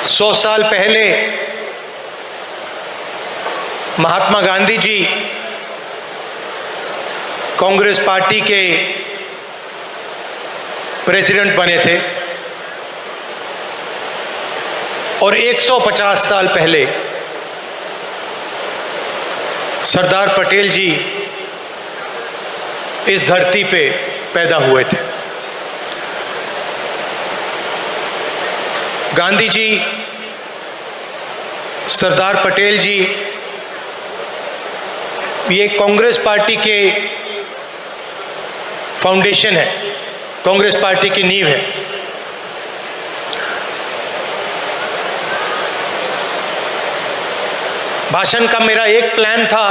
100 साल पहले महात्मा गांधी जी कांग्रेस पार्टी के प्रेसिडेंट बने थे और 150 साल पहले सरदार पटेल जी इस धरती पे पैदा हुए थे। गांधी जी, सरदार पटेल जी ये कांग्रेस पार्टी के फाउंडेशन है, कांग्रेस पार्टी की नींव है। भाषण का मेरा एक प्लान था,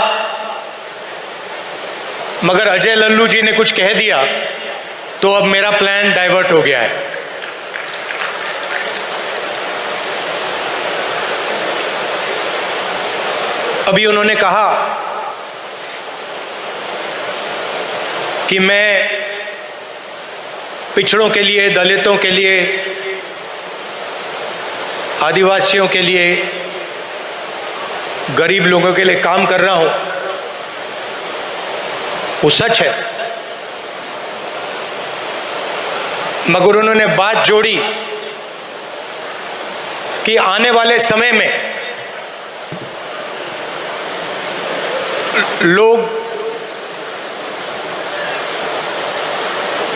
मगर अजय लल्लू जी ने कुछ कह दिया तो अब मेरा प्लान डाइवर्ट हो गया है। अभी उन्होंने कहा कि मैं पिछड़ों के लिए, दलितों के लिए, आदिवासियों के लिए, गरीब लोगों के लिए काम कर रहा हूं। वो सच है, मगर उन्होंने बात जोड़ी कि आने वाले समय में लोग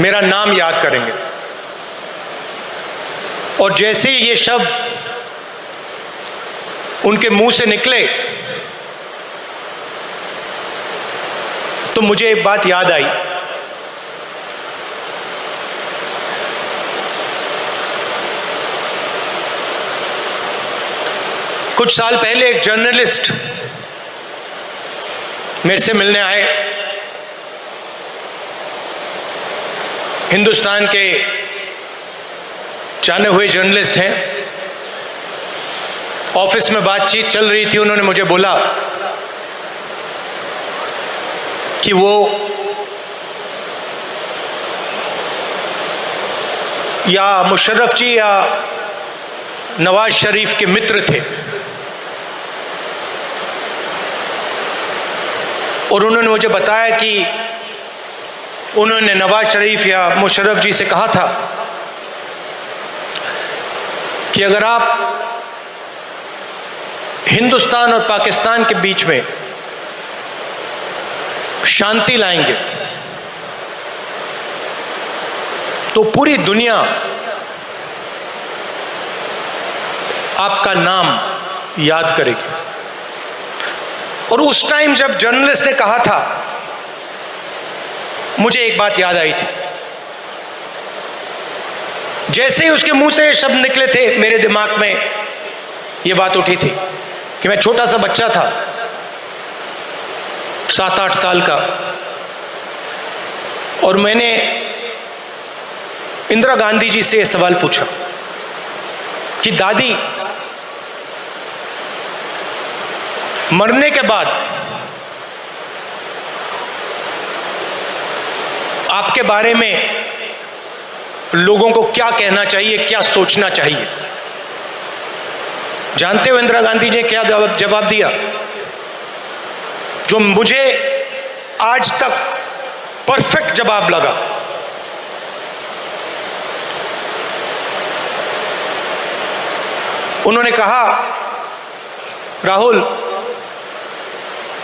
मेरा नाम याद करेंगे और जैसे ही ये शब्द उनके मुंह से निकले तो मुझे एक बात याद आई। कुछ साल पहले एक जर्नलिस्ट मेरे से मिलने आए। हिंदुस्तान के जाने हुए जर्नलिस्ट हैं। ऑफिस में बातचीत चल रही थी। उन्होंने मुझे बोला कि वो या मुशर्रफ जी या नवाज शरीफ के मित्र थे और उन्होंने मुझे बताया कि उन्होंने नवाज शरीफ या मुशर्रफ जी से कहा था कि अगर आप हिंदुस्तान और पाकिस्तान के बीच में शांति लाएंगे तो पूरी दुनिया आपका नाम याद करेगी। और उस टाइम जब जर्नलिस्ट ने कहा था, मुझे एक बात याद आई थी। जैसे ही उसके मुंह से ये शब्द निकले थे, मेरे दिमाग में ये बात उठी थी कि मैं छोटा सा बच्चा था, 7-8 साल का, और मैंने इंदिरा गांधी जी से यह सवाल पूछा कि दादी, मरने के बाद आपके बारे में लोगों को क्या कहना चाहिए, क्या सोचना चाहिए? जानते हो इंदिरा गांधी जी ने क्या जवाब दिया, जो मुझे आज तक परफेक्ट जवाब लगा। उन्होंने कहा, राहुल,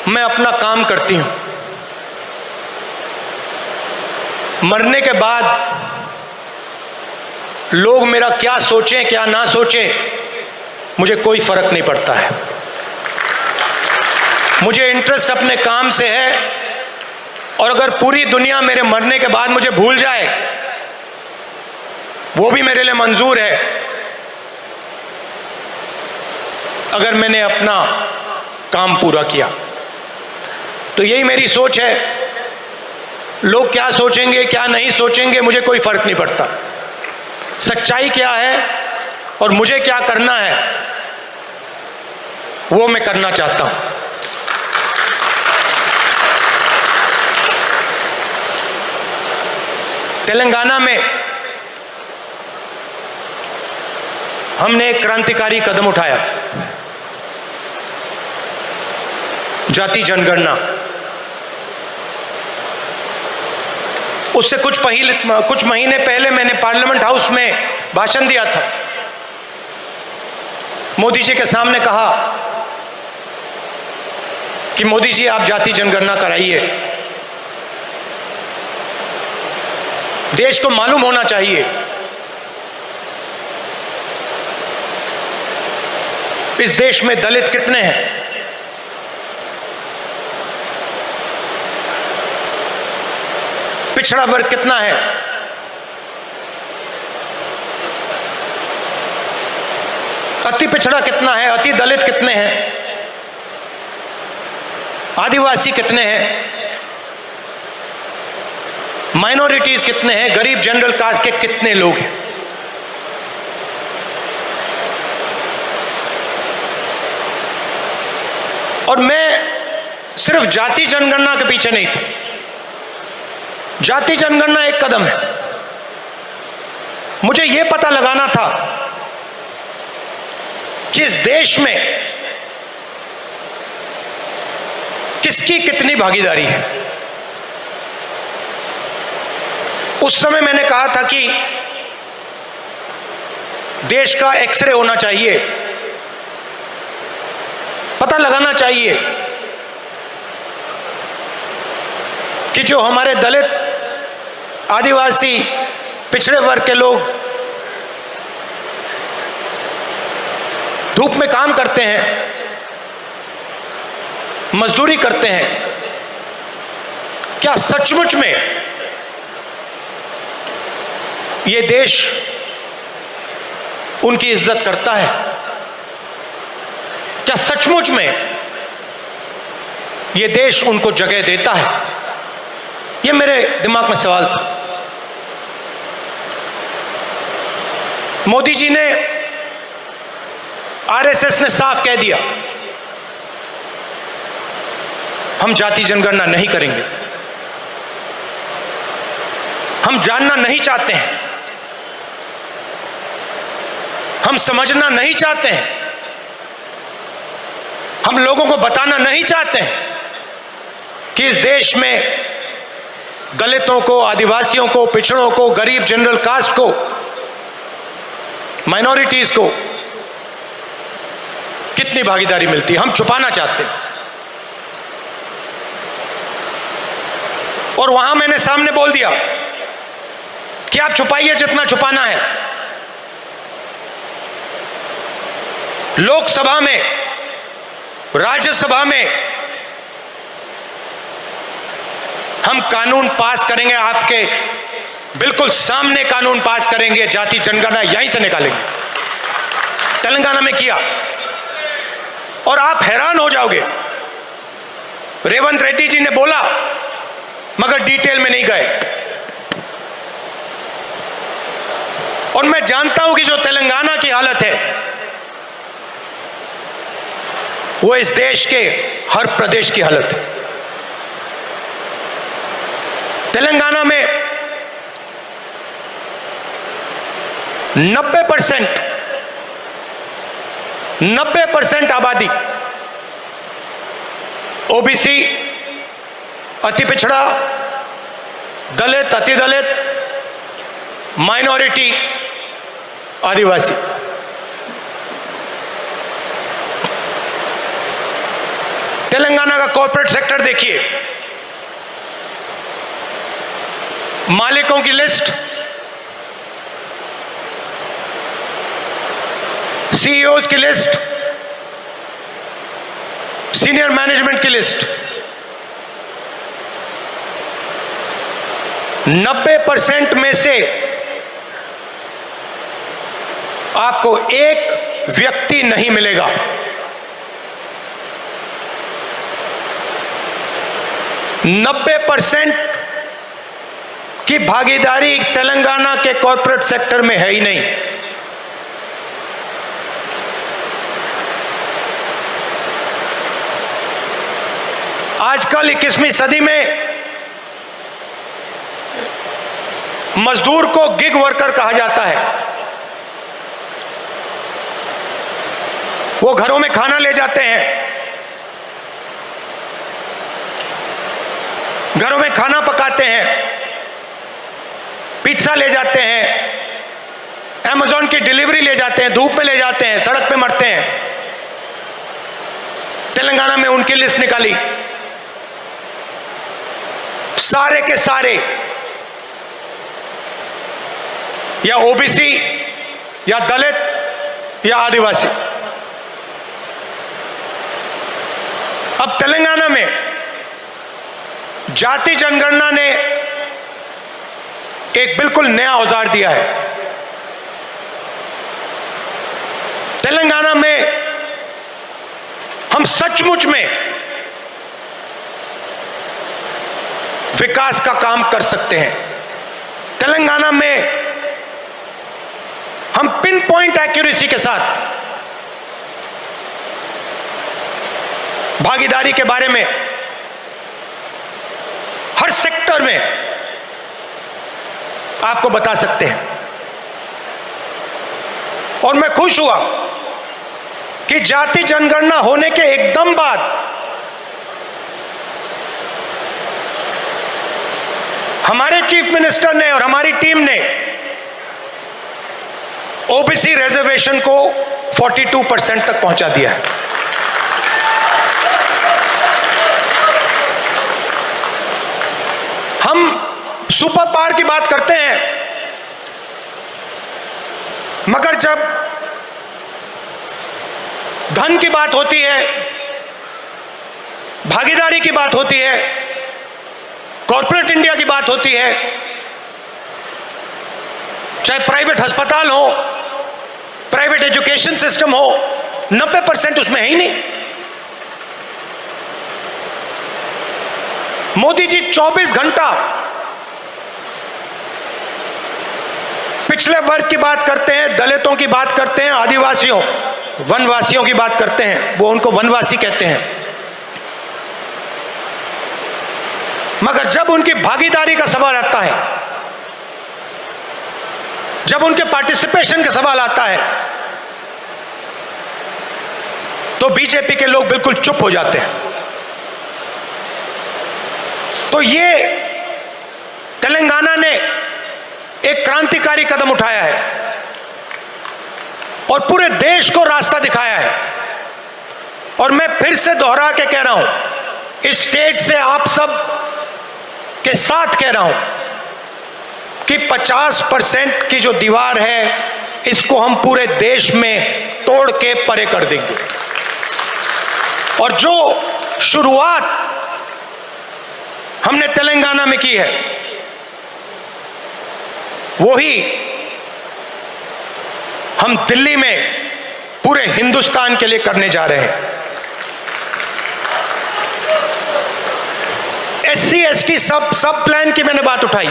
मैं अपना काम करती हूं, मरने के बाद लोग मेरा क्या सोचें क्या ना सोचें, मुझे कोई फर्क नहीं पड़ता है। मुझे इंटरेस्ट अपने काम से है और अगर पूरी दुनिया मेरे मरने के बाद मुझे भूल जाए, वो भी मेरे लिए मंजूर है, अगर मैंने अपना काम पूरा किया। तो यही मेरी सोच है। लोग क्या सोचेंगे क्या नहीं सोचेंगे, मुझे कोई फर्क नहीं पड़ता। सच्चाई क्या है और मुझे क्या करना है, वो मैं करना चाहता हूं। तेलंगाना में हमने एक क्रांतिकारी कदम उठाया, जाति जनगणना। उससे कुछ महीने पहले मैंने पार्लियामेंट हाउस में भाषण दिया था। मोदी जी के सामने कहा कि मोदी जी आप जाति जनगणना कराइए, देश को मालूम होना चाहिए इस देश में दलित कितने हैं, पिछड़ा वर्ग कितना है, अति पिछड़ा कितना है, अति दलित कितने हैं, आदिवासी कितने हैं, माइनॉरिटीज कितने हैं, गरीब जनरल कास्ट के कितने लोग हैं। और मैं सिर्फ जाति जनगणना के पीछे नहीं था। जाति जनगणना एक कदम है, मुझे यह पता लगाना था कि इस देश में किसकी कितनी भागीदारी है। उस समय मैंने कहा था कि देश का एक्सरे होना चाहिए, पता लगाना चाहिए कि जो हमारे दलित, आदिवासी, पिछड़े वर्ग के लोग धूप में काम करते हैं, मजदूरी करते हैं, क्या सचमुच में ये देश उनकी इज्जत करता है? क्या सचमुच में ये देश उनको जगह देता है? ये मेरे दिमाग में सवाल था। मोदी जी ने, आरएसएस ने साफ कह दिया हम जाति जनगणना नहीं करेंगे, हम जानना नहीं चाहते हैं, हम समझना नहीं चाहते हैं, हम लोगों को बताना नहीं चाहते हैं कि इस देश में दलितों को, आदिवासियों को, पिछड़ों को, गरीब जनरल कास्ट को, माइनॉरिटीज को कितनी भागीदारी मिलती है, हम छुपाना चाहते हैं। और वहां मैंने सामने बोल दिया कि आप छुपाइए जितना छुपाना है। लोकसभा में, राज्यसभा में हम कानून पास करेंगे, आपके बिल्कुल सामने कानून पास करेंगे, जाति जनगणना यहीं से निकालेंगे। तेलंगाना में किया और आप हैरान हो जाओगे। रेवंत रेड्डी जी ने बोला मगर डिटेल में नहीं गए। और मैं जानता हूं कि जो तेलंगाना की हालत है वो इस देश के हर प्रदेश की हालत है। तेलंगाना में 90% आबादी ओबीसी, अति पिछड़ा, दलित, अति दलित, माइनॉरिटी, आदिवासी। तेलंगाना का कॉर्पोरेट सेक्टर देखिए, मालिकों की लिस्ट, सीईओज की लिस्ट, सीनियर मैनेजमेंट की लिस्ट, 90% में से आपको एक व्यक्ति नहीं मिलेगा। नब्बे % की भागीदारी तेलंगाना के कॉर्पोरेट सेक्टर में है ही नहीं। आजकल 21वीं सदी में मजदूर को गिग वर्कर कहा जाता है। वो घरों में खाना ले जाते हैं, घरों में खाना पकाते हैं, पिज्जा ले जाते हैं, अमेज़न की डिलीवरी ले जाते हैं, धूप में ले जाते हैं, सड़क पे मरते हैं। तेलंगाना में उनकी लिस्ट निकाली, सारे के सारे या ओबीसी या दलित या आदिवासी। अब तेलंगाना में जाति जनगणना ने एक बिल्कुल नया औजार दिया है। तेलंगाना में हम सचमुच में विकास का काम कर सकते हैं। तेलंगाना में हम पिन पॉइंट एक्यूरेसी के साथ भागीदारी के बारे में हर सेक्टर में आपको बता सकते हैं। और मैं खुश हुआ कि जाति जनगणना होने के एकदम बाद हमारे चीफ मिनिस्टर ने और हमारी टीम ने ओबीसी रिजर्वेशन को 42% तक पहुंचा दिया है। हम सुपर पावर की बात करते हैं, मगर जब धन की बात होती है, भागीदारी की बात होती है, कॉर्पोरेट इंडिया की बात होती है, चाहे प्राइवेट अस्पताल हो, प्राइवेट एजुकेशन सिस्टम हो, 90% उसमें है ही नहीं। मोदी जी 24 घंटा पिछले वर्ग की बात करते हैं, दलितों की बात करते हैं, आदिवासियों वनवासियों की बात करते हैं, वो उनको वनवासी कहते हैं। मगर जब उनकी भागीदारी का सवाल आता है, जब उनके पार्टिसिपेशन का सवाल आता है, तो बीजेपी के लोग बिल्कुल चुप हो जाते हैं। तो ये तेलंगाना ने एक क्रांतिकारी कदम उठाया है और पूरे देश को रास्ता दिखाया है। और मैं फिर से दोहरा के कह रहा हूं, इस स्टेज से आप सब के साथ कह रहा हूं कि 50% की जो दीवार है, इसको हम पूरे देश में तोड़ के परे कर देंगे। और जो शुरुआत हमने तेलंगाना में की है, वही हम दिल्ली में पूरे हिंदुस्तान के लिए करने जा रहे हैं। SC ST सब प्लान की मैंने बात उठाई।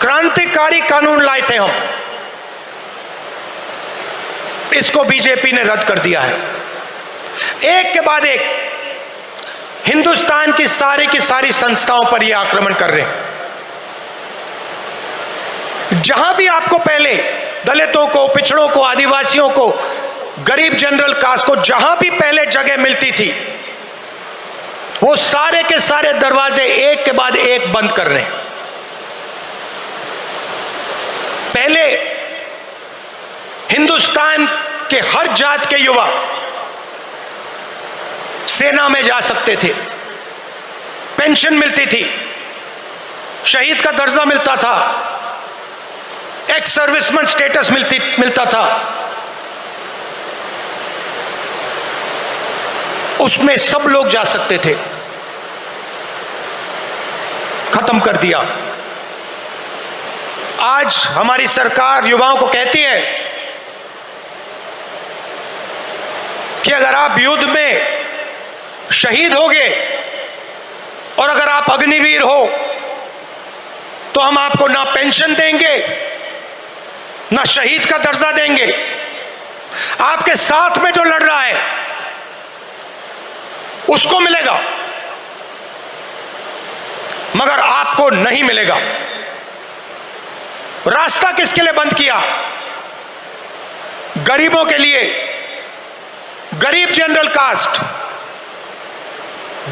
क्रांतिकारी कानून लाए थे हम, इसको बीजेपी ने रद्द कर दिया है। एक के बाद एक हिंदुस्तान की सारी संस्थाओं पर यह आक्रमण कर रहे हैं। जहां भी आपको पहले दलितों को, पिछड़ों को, आदिवासियों को, गरीब जनरल कास्ट को जहां भी पहले जगह मिलती थी, वो सारे के सारे दरवाजे एक के बाद एक बंद कर रहे हैं। पहले हिंदुस्तान के हर जात के युवा सेना में जा सकते थे, पेंशन मिलती थी, शहीद का दर्जा मिलता था, एक्स सर्विसमैन स्टेटस मिलता था। उसमें सब लोग जा सकते थे, खत्म कर दिया। आज हमारी सरकार युवाओं को कहती है कि अगर आप युद्ध में शहीद होगे और अगर आप अग्निवीर हो, तो हम आपको ना पेंशन देंगे, ना शहीद का दर्जा देंगे। आपके साथ में जो लड़ रहा है उसको मिलेगा, मगर आपको नहीं मिलेगा। रास्ता किसके लिए बंद किया? गरीबों के लिए, गरीब जनरल कास्ट,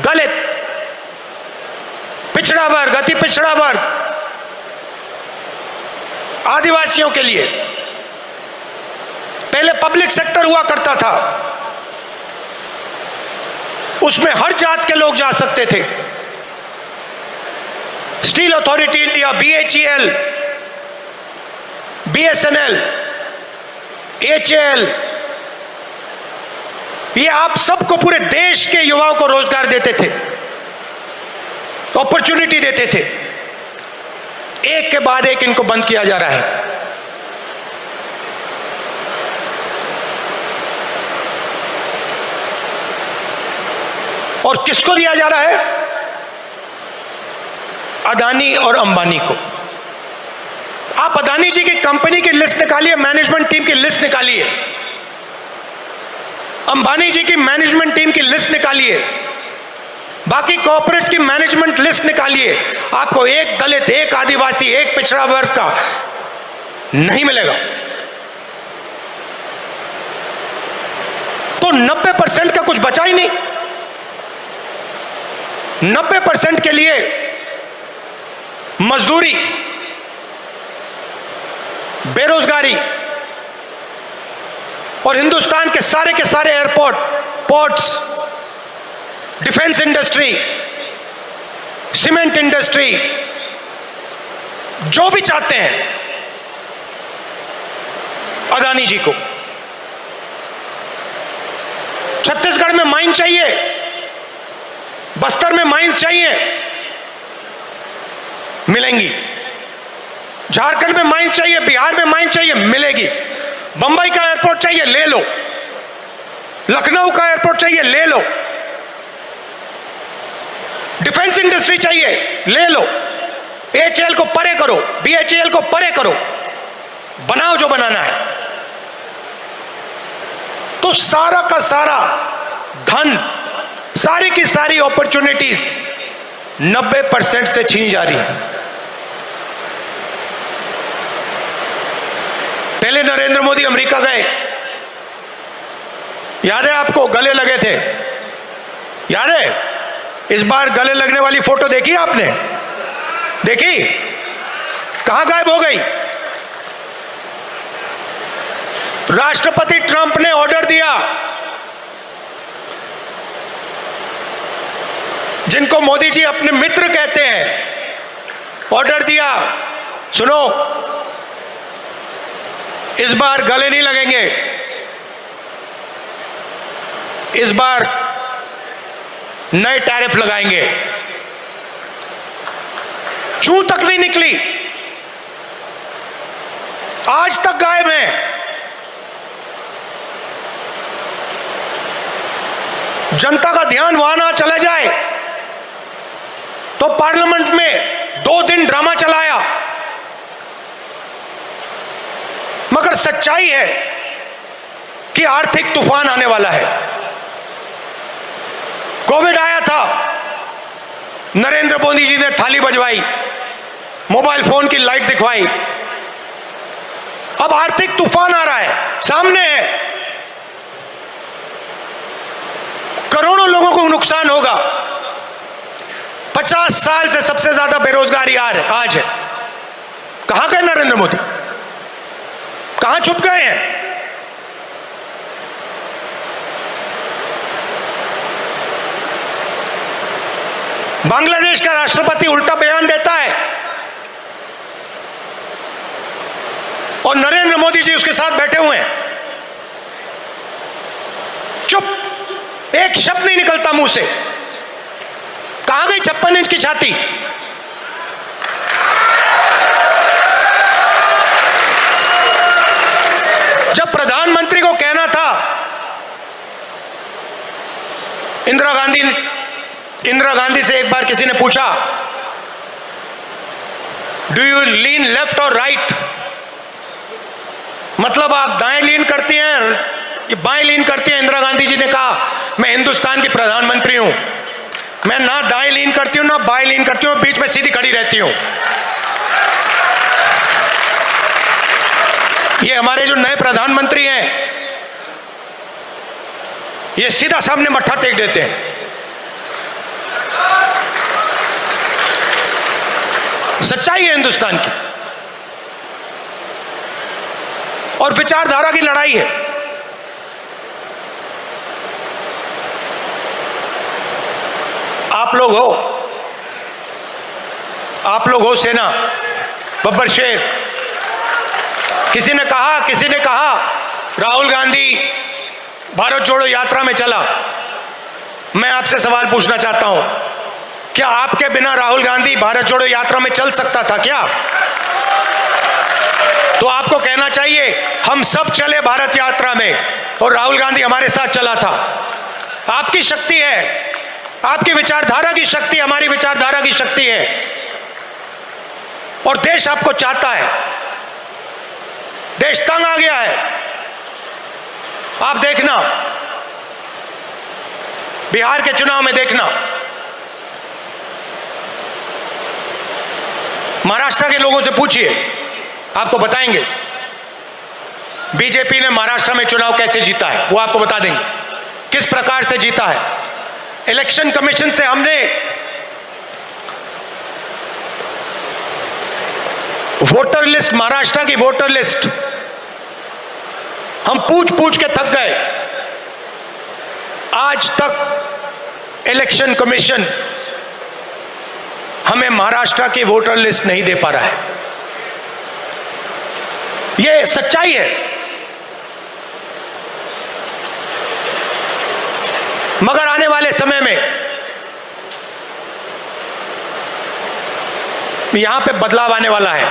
दलित, पिछड़ा वर्ग, अति पिछड़ा वर्ग, आदिवासियों के लिए पहले पब्लिक सेक्टर हुआ करता था, उसमें हर जात के लोग जा सकते थे। Steel authority India, BHEL, BSNL, HAL, ये आप सबको, पूरे देश के युवाओं को रोजगार देते थे, अपॉर्चुनिटी देते थे। एक के बाद एक इनको बंद किया जा रहा है। और किसको दिया जा रहा है? अदानी और अंबानी को। आप अदानी जी की कंपनी की लिस्ट निकालिए, मैनेजमेंट टीम की लिस्ट निकालिए, अंबानी जी की मैनेजमेंट टीम की लिस्ट निकालिए, बाकी कॉर्पोरेट्स की मैनेजमेंट लिस्ट निकालिए, आपको एक दलित, एक आदिवासी, एक पिछड़ा वर्ग का नहीं मिलेगा। तो 90% का कुछ बचा ही नहीं। 90% के लिए मजदूरी, बेरोजगारी, और हिंदुस्तान के सारे airport, ports, defence industry, cement industry, जो भी चाहते हैं अदानी जी को। छत्तीसगढ़ में माइन चाहिए, बस्तर में माइंस चाहिए, मिलेंगी। झारखंड में माइंस चाहिए, बिहार में माइंस चाहिए, मिलेगी। बंबई का एयरपोर्ट चाहिए, ले लो। लखनऊ का एयरपोर्ट चाहिए, ले लो। डिफेंस इंडस्ट्री चाहिए, ले लो। HAL को परे करो, BHEL को परे करो, बनाओ जो बनाना है। तो सारा का सारा धन, सारी की सारी अपॉर्चुनिटीज 90% से छीनी जा रही है। पहले नरेंद्र मोदी अमेरिका गए, याद है आपको, गले लगे थे, याद है? इस बार गले लगने वाली फोटो देखी आपने? देखी? कहां गायब हो गई? राष्ट्रपति ट्रंप ने ऑर्डर दिया, जिनको मोदी जी अपने मित्र कहते हैं, ऑर्डर दिया, सुनो, इस बार गले नहीं लगेंगे, इस बार नए टैरिफ लगाएंगे। चूं तक नहीं निकली, आज तक गायब है। जनता का ध्यान वहां ना चला जाए तो पार्लियामेंट में 2 दिन ड्रामा चलाया, मगर सच्चाई है कि आर्थिक तूफान आने वाला है। कोविड आया था, नरेंद्र मोदी जी ने थाली बजवाई, मोबाइल फोन की लाइट दिखवाई। अब आर्थिक तूफान आ रहा है, सामने है, करोड़ों लोगों को नुकसान होगा। 50 साल से सबसे ज्यादा बेरोजगारी आज है। कहां गए नरेंद्र मोदी? कहां छुप गए हैं? बांग्लादेश का राष्ट्रपति उल्टा बयान देता है और नरेंद्र मोदी जी उसके साथ बैठे हुए हैं, चुप, एक शब्द नहीं निकलता मुंह से। कहां गई 56 इंच की छाती? जब प्रधानमंत्री को कहना था, इंदिरा गांधी से एक बार किसी ने पूछा, डू यू लीन लेफ्ट और राइट, मतलब आप दाएं लीन करती हैं, बाएं लीन करती हैं? इंदिरा गांधी जी ने कहा, मैं हिंदुस्तान की प्रधानमंत्री हूं, मैं ना दाएं लीन करती हूं ना बाएं लीन करती हूं, बीच में सीधी खड़ी रहती हूं। ये हमारे जो नए प्रधानमंत्री हैं, ये सीधा सामने मत्था टेक देते हैं। सच्चाई है हिंदुस्तान की, और विचारधारा की लड़ाई है। आप लोग हो सेना, बब्बर शेर। किसी ने कहा राहुल गांधी भारत जोड़ो यात्रा में चला। मैं आपसे सवाल पूछना चाहता हूं, क्या आपके बिना राहुल गांधी भारत जोड़ो यात्रा में चल सकता था क्या? तो आपको कहना चाहिए हम सब चले भारत यात्रा में और राहुल गांधी हमारे साथ चला था। आपकी शक्ति है, आपकी विचारधारा की शक्ति हमारी विचारधारा की शक्ति है, और देश आपको चाहता है। देश तंग आ गया है। आप देखना, बिहार के चुनाव में देखना, महाराष्ट्र के लोगों से पूछिए, आपको बताएंगे बीजेपी ने महाराष्ट्र में चुनाव कैसे जीता है। वो आपको बता देंगे किस प्रकार से जीता है। इलेक्शन कमीशन से हमने वोटर लिस्ट, महाराष्ट्र की वोटर लिस्ट हम पूछ पूछ के थक गए। आज तक इलेक्शन कमीशन हमें महाराष्ट्र की वोटर लिस्ट नहीं दे पा रहा है। यह सच्चाई है। मगर आने वाले समय में यहां पे बदलाव आने वाला है।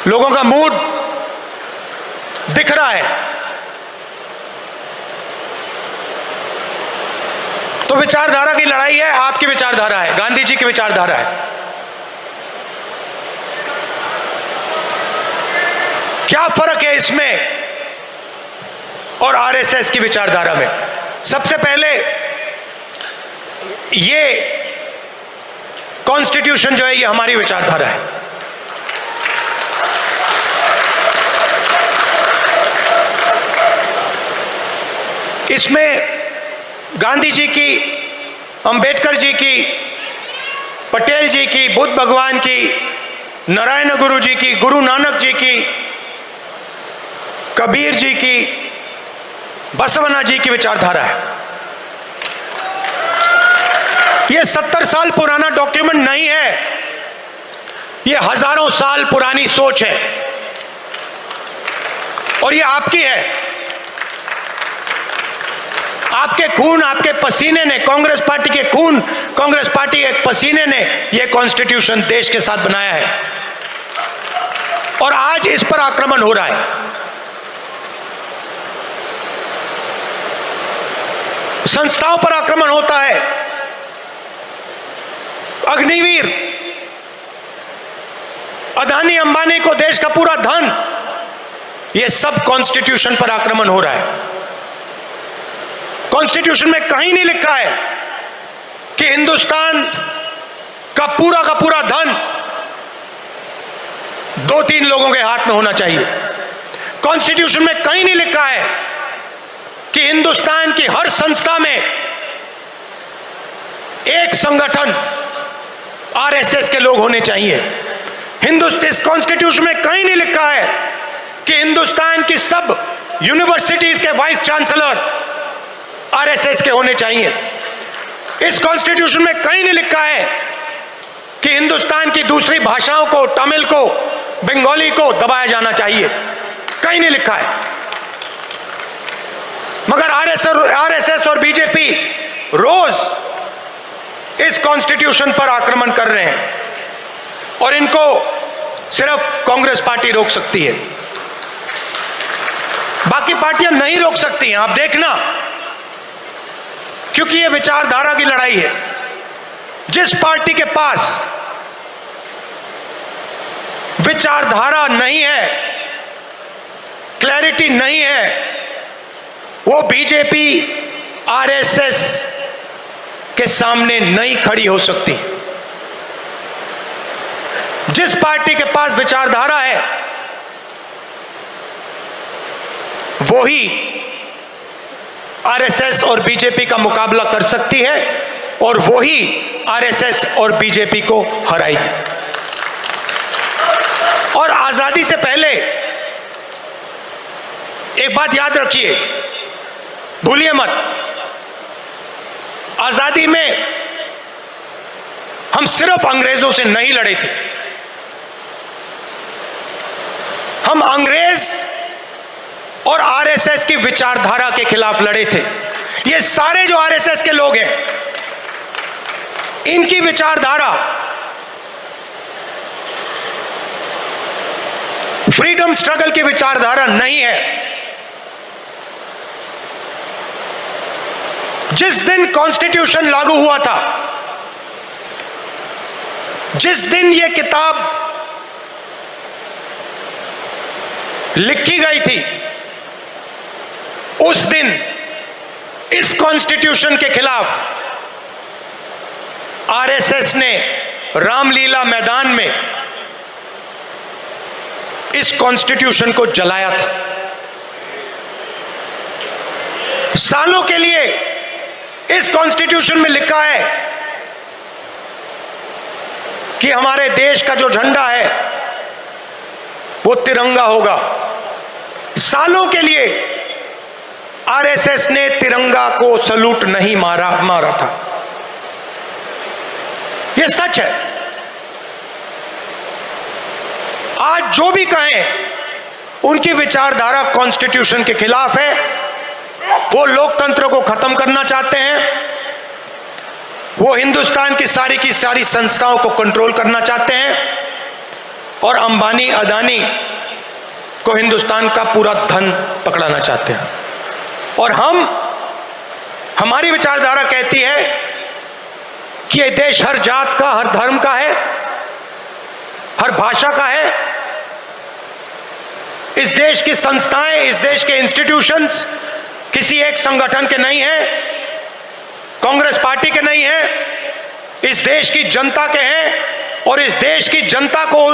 लोगों का मूड दिख रहा है। तो विचारधारा की लड़ाई है, आपकी विचारधारा है, गांधी जी की विचारधारा है। क्या फर्क है इसमें और आरएसएस की विचारधारा में? सबसे पहले ये कॉन्स्टिट्यूशन जो है ये हमारी विचारधारा है। इसमें गांधी जी की, अंबेडकर जी की, पटेल जी की, बुद्ध भगवान की, नारायण गुरु जी की, गुरु नानक जी की, कबीर जी की, बसवना जी की विचारधारा है। यह 70 साल पुराना डॉक्यूमेंट नहीं है, यह हजारों साल पुरानी सोच है, और यह आपकी है। आपके खून, आपके पसीने ने, कांग्रेस पार्टी के खून, कांग्रेस पार्टी के पसीने ने यह कॉन्स्टिट्यूशन देश के साथ बनाया है, और आज इस पर आक्रमण हो रहा है। संस्थाओं पर आक्रमण होता है। अग्निवीर, अदानी अंबानी को देश का पूरा धन, यह सब कॉन्स्टिट्यूशन पर आक्रमण हो रहा है। कॉन्स्टिट्यूशन में कहीं नहीं लिखा है कि हिंदुस्तान का पूरा धन 2-3 लोगों के हाथ में होना चाहिए। कॉन्स्टिट्यूशन में कहीं नहीं लिखा है कि हिंदुस्तान की हर संस्था में एक संगठन आरएसएस के लोग होने चाहिए। इस कॉन्स्टिट्यूशन में कहीं नहीं लिखा है कि हिंदुस्तान की सब यूनिवर्सिटीज के वाइस चांसलर आरएसएस के होने चाहिए। इस कॉन्स्टिट्यूशन में कहीं नहीं लिखा है कि हिंदुस्तान की दूसरी भाषाओं को, तमिल को, बंगाली को दबाया जाना चाहिए। कहीं नहीं लिखा है। मगर आरएसएस और बीजेपी रोज इस कॉन्स्टिट्यूशन पर आक्रमण कर रहे हैं, और इनको सिर्फ कांग्रेस पार्टी रोक सकती है, बाकी पार्टियां नहीं रोक सकती हैं। आप देखना, क्योंकि यह विचारधारा की लड़ाई है। जिस पार्टी के पास विचारधारा नहीं है, क्लैरिटी नहीं है, वो बीजेपी, आरएसएस के सामने नहीं खड़ी हो सकती। जिस पार्टी के पास विचारधारा है, वो ही आरएसएस और बीजेपी का मुकाबला कर सकती है और वही आरएसएस और बीजेपी को हराएगी। और आजादी से पहले एक बात याद रखिए, भूलिए मत, आजादी में हम सिर्फ अंग्रेजों से नहीं लड़े थे, हम अंग्रेज और आरएसएस की विचारधारा के खिलाफ लड़े थे। ये सारे जो आरएसएस के लोग हैं, इनकी विचारधारा फ्रीडम स्ट्रगल की विचारधारा नहीं है। जिस दिन कॉन्स्टिट्यूशन लागू हुआ था, जिस दिन यह किताब लिखी गई थी, उस दिन इस कॉन्स्टिट्यूशन के खिलाफ आरएसएस ने रामलीला मैदान में इस कॉन्स्टिट्यूशन को जलाया था। सालों के लिए इस कॉन्स्टिट्यूशन में लिखा है कि हमारे देश का जो झंडा है वो तिरंगा होगा। सालों के लिए आरएसएस ने तिरंगा को सलूट नहीं मारा था। यह सच है। आज जो भी कहें, उनकी विचारधारा कॉन्स्टिट्यूशन के खिलाफ है। वो लोकतंत्र को खत्म करना चाहते हैं, वो हिंदुस्तान की सारी संस्थाओं को कंट्रोल करना चाहते हैं और अंबानी अदानी को हिंदुस्तान का पूरा धन पकड़ाना चाहते हैं। और हमारी विचारधारा कहती है कि यह देश हर जात का, हर धर्म का है, हर भाषा का है। इस देश की संस्थाएं, इस देश के इंस्टीट्यूशंस किसी एक संगठन के नहीं हैं, कांग्रेस पार्टी के नहीं हैं, इस देश की जनता के हैं और इस देश की जनता को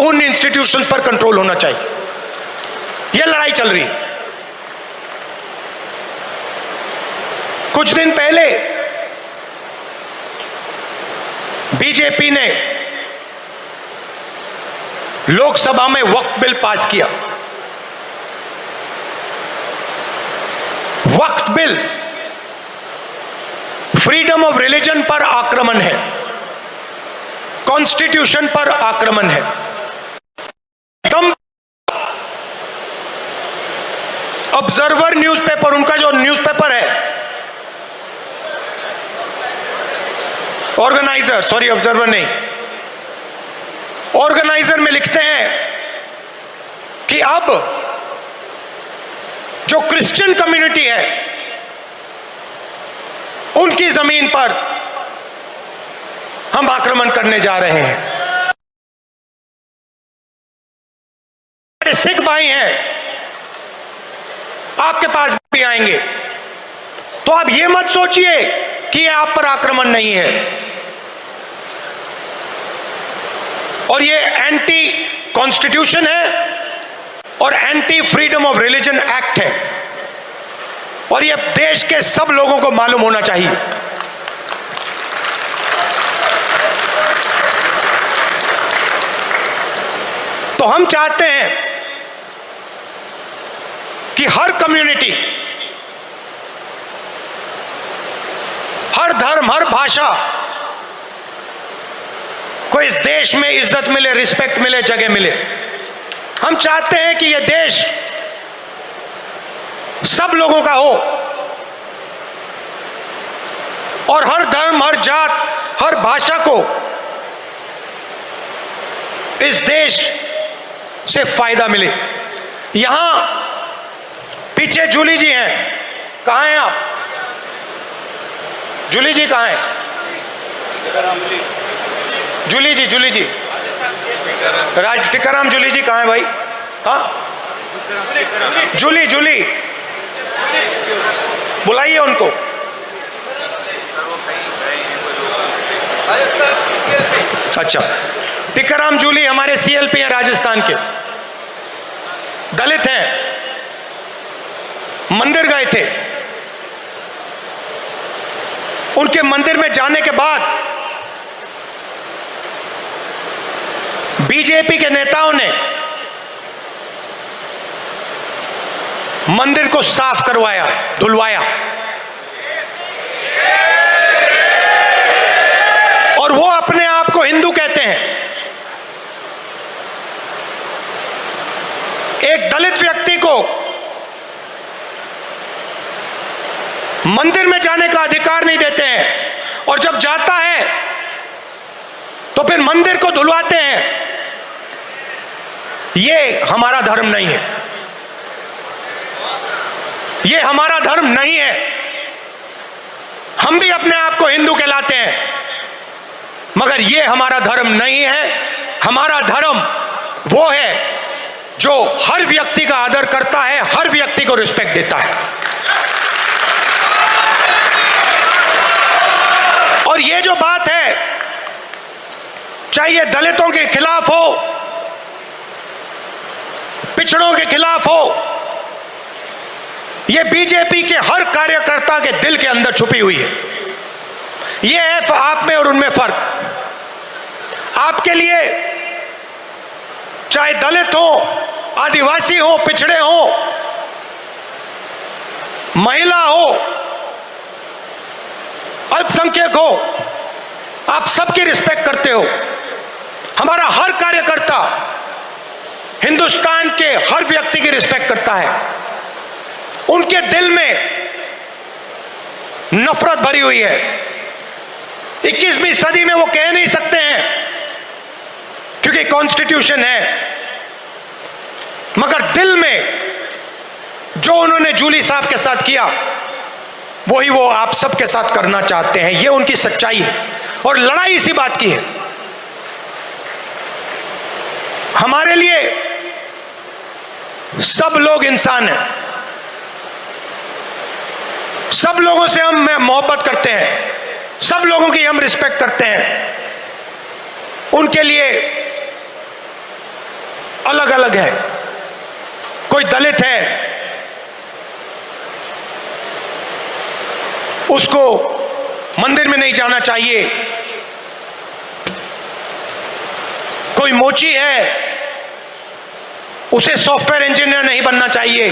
उन इंस्टीट्यूशंस पर कंट्रोल होना चाहिए। यह लड़ाई चल रही है। कुछ दिन पहले बीजेपी ने लोकसभा में वक्फ बिल पास किया। वक्फ बिल फ्रीडम ऑफ रिलीजन पर आक्रमण है, कॉन्स्टिट्यूशन पर आक्रमण है। ऑब्जर्वर न्यूज़पेपर, उनका जो न्यूज़पेपर है, ऑर्गेनाइजर, सॉरी ऑब्जर्वर नहीं, ऑर्गेनाइजर में लिखते हैं कि अब जो क्रिश्चियन कम्युनिटी है, उनकी जमीन पर हम आक्रमण करने जा रहे हैं। मेरे सिख भाई हैं, आपके पास भी आएंगे, तो आप ये मत सोचिए कि ये आप पर आक्रमण नहीं है। और ये एंटी कॉन्स्टिट्यूशन है और anti freedom of religion act है, और ये देश के सब लोगों को मालूम होना चाहिए। तो हम चाहते हैं कि हर कम्युनिटी, हर धर्म, हर भाषा को इस देश में इज्जत मिले, रिस्पेक्ट मिले, जगह मिले। हम चाहते हैं कि यह देश सब लोगों का हो और हर धर्म, हर जात, हर भाषा को इस देश से फायदा मिले। यहां पीछे जूली जी हैं, कहां हैं आप? जूली जी कहां हैं? जूली जी टिकाराम जूली जी कहां है भाई? हाँ, जूली बुलाइए उनको। अच्छा, टिकाराम जूली हमारे सीएलपी हैं, राजस्थान के, दलित हैं, मंदिर गए थे, उनके मंदिर में जाने के बाद बीजेपी के नेताओं ने मंदिर को साफ करवाया, धुलवाया, और वो अपने आप को हिंदू कहते हैं। एक दलित व्यक्ति को मंदिर में जाने का अधिकार नहीं देते हैं, और जब जाता है तो फिर मंदिर को धुलवाते हैं। ये हमारा धर्म नहीं है, ये हमारा धर्म नहीं है। हम भी अपने आप को हिंदू कहलाते हैं, मगर ये हमारा धर्म नहीं है। हमारा धर्म वो है जो हर व्यक्ति का आदर करता है, हर व्यक्ति को रिस्पेक्ट देता है। और ये जो बात है, चाहे ये दलितों के खिलाफ हो, पिछड़ों के खिलाफ हो, ये बीजेपी के हर कार्यकर्ता के दिल के अंदर छुपी हुई है। ये है आप में और उनमें फर्क। आपके लिए चाहे दलित हो, आदिवासी हो, पिछड़े हो, महिला हो, अल्पसंख्यक हो, आप सबकी रिस्पेक्ट करते हो। हमारा हर कार्यकर्ता हिंदुस्तान के हर व्यक्ति की रिस्पेक्ट करता है। उनके दिल में नफरत भरी हुई है। 21वीं सदी में वो कह नहीं सकते हैं क्योंकि कॉन्स्टिट्यूशन है, मगर दिल में जो उन्होंने जूली साहब के साथ किया वही वो आप सबके साथ करना चाहते हैं। ये उनकी सच्चाई है और लड़ाई इसी बात की है। हमारे लिए सब लोग इंसान हैं, सब लोगों से हम मोहब्बत करते हैं, सब लोगों की हम रिस्पेक्ट करते हैं। उनके लिए अलग अलग है। कोई दलित है, उसको मंदिर में नहीं जाना चाहिए। कोई मोची है, उसे सॉफ्टवेयर इंजीनियर नहीं बनना चाहिए।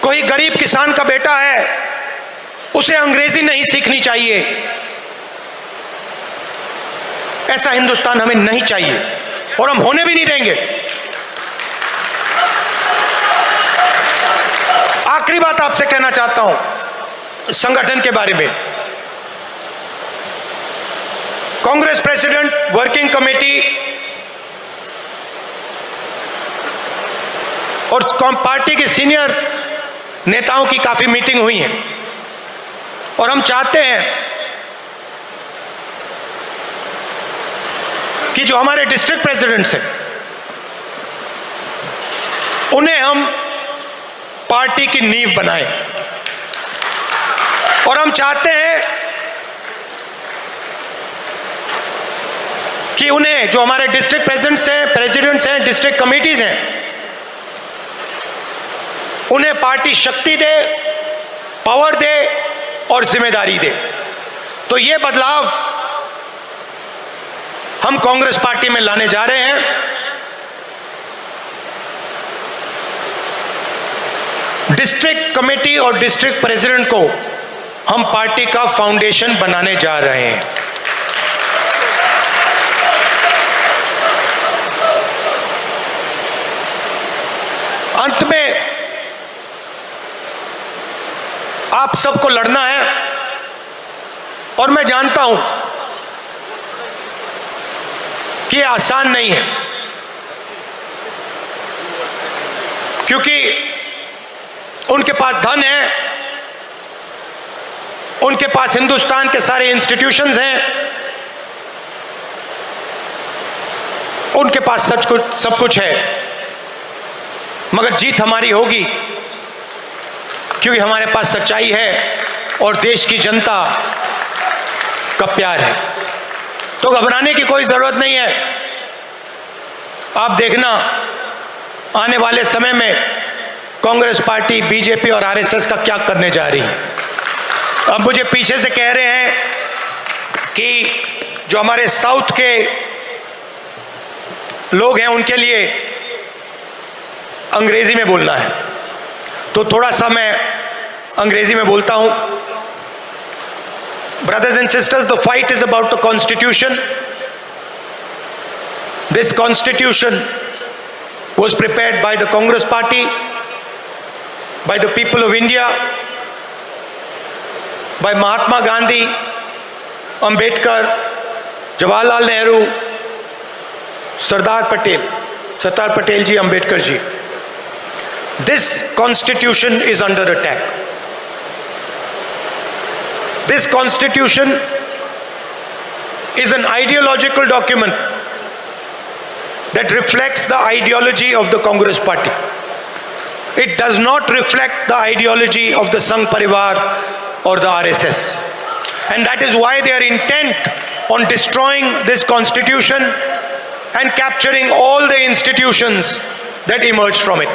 कोई गरीब किसान का बेटा है, उसे अंग्रेजी नहीं सीखनी चाहिए। ऐसा हिंदुस्तान हमें नहीं चाहिए और हम होने भी नहीं देंगे। आखिरी बात आपसे कहना चाहता हूं संगठन के बारे में। कांग्रेस प्रेसिडेंट वर्किंग कमेटी और पार्टी के सीनियर नेताओं की काफी मीटिंग हुई है और हम चाहते हैं कि जो हमारे डिस्ट्रिक्ट प्रेसिडेंट्स हैं उन्हें हम पार्टी की नींव बनाएं, और हम चाहते हैं कि उन्हें जो हमारे डिस्ट्रिक्ट प्रेसिडेंट्स हैं, डिस्ट्रिक्ट कमेटीज हैं, उन्हें पार्टी शक्ति दे, पावर दे और जिम्मेदारी दे। तो ये बदलाव हम कांग्रेस पार्टी में लाने जा रहे हैं। डिस्ट्रिक्ट कमेटी और डिस्ट्रिक्ट प्रेसिडेंट को हम पार्टी का फाउंडेशन बनाने जा रहे हैं। अंत में आप सबको लड़ना है और मैं जानता हूं कि ये आसान नहीं है, क्योंकि उनके पास धन है, उनके पास हिंदुस्तान के सारे इंस्टीट्यूशंस हैं, उनके पास सब कुछ है, मगर जीत हमारी होगी क्योंकि हमारे पास सच्चाई है और देश की जनता का प्यार है। तो घबराने की कोई जरूरत नहीं है। आप देखना आने वाले समय में कांग्रेस पार्टी, बीजेपी और आरएसएस का क्या करने जा रही है। अब मुझे पीछे से कह रहे हैं कि जो हमारे साउथ के लोग हैं उनके लिए अंग्रेजी में बोलना है, तो थोड़ा सा मैं अंग्रेजी में बोलता हूं। Brothers and sisters, the fight is about the Constitution. This Constitution was prepared by the Congress Party, by the people of India, by Mahatma Gandhi, Ambedkar, Jawaharlal Nehru, Sardar Patel ji, Ambedkar ji. This Constitution is under attack. This Constitution is an ideological document that reflects the ideology of the Congress Party. It does not reflect the ideology of the Sangh Parivar or the RSS. And that is why they are intent on destroying this Constitution and capturing all the institutions that emerged from it.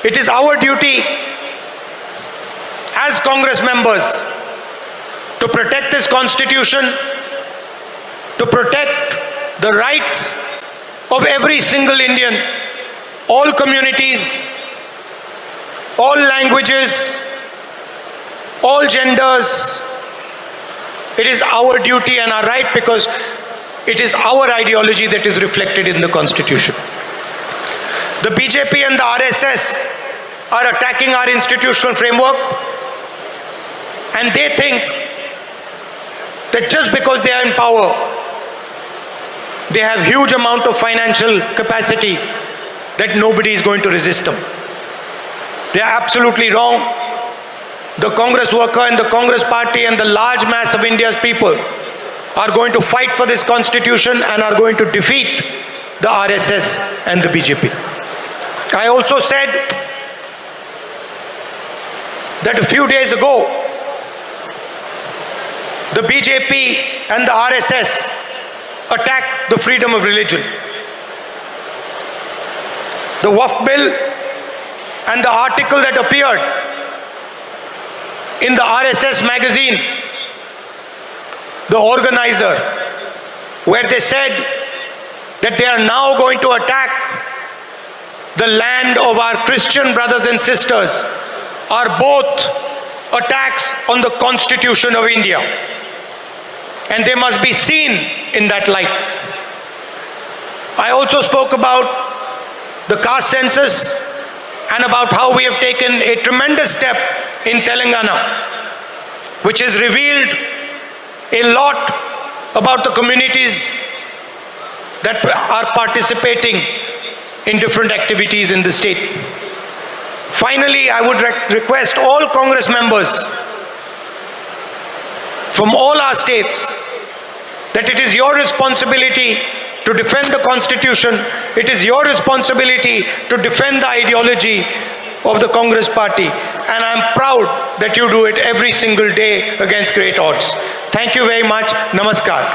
It is our duty as Congress members to protect this Constitution, to protect the rights of every single Indian, all communities, all languages, all genders. It is our duty and our right because it is our ideology that is reflected in the Constitution. The BJP and the RSS are attacking our institutional framework, and they think that just because they are in power, they have huge amount of financial capacity that nobody is going to resist them. They are absolutely wrong. The Congress worker and the Congress party and the large mass of India's people are going to fight for this Constitution and are going to defeat the RSS and the BJP. I also said that a few days ago, the BJP and the RSS attacked the freedom of religion. The Waqf bill and the article that appeared in the RSS magazine, the organizer, where they said that they are now going to attack the land of our Christian brothers and sisters, are both attacks on the Constitution of India. And they must be seen in that light. I also spoke about the caste census and about how we have taken a tremendous step in Telangana, which has revealed a lot about the communities that are participating in different activities in the state. Finally, I would request all Congress members from all our states that it is your responsibility to defend the Constitution. It is your responsibility to defend the ideology of the Congress party. And I am proud that you do it every single day against great odds. Thank you very much. Namaskar.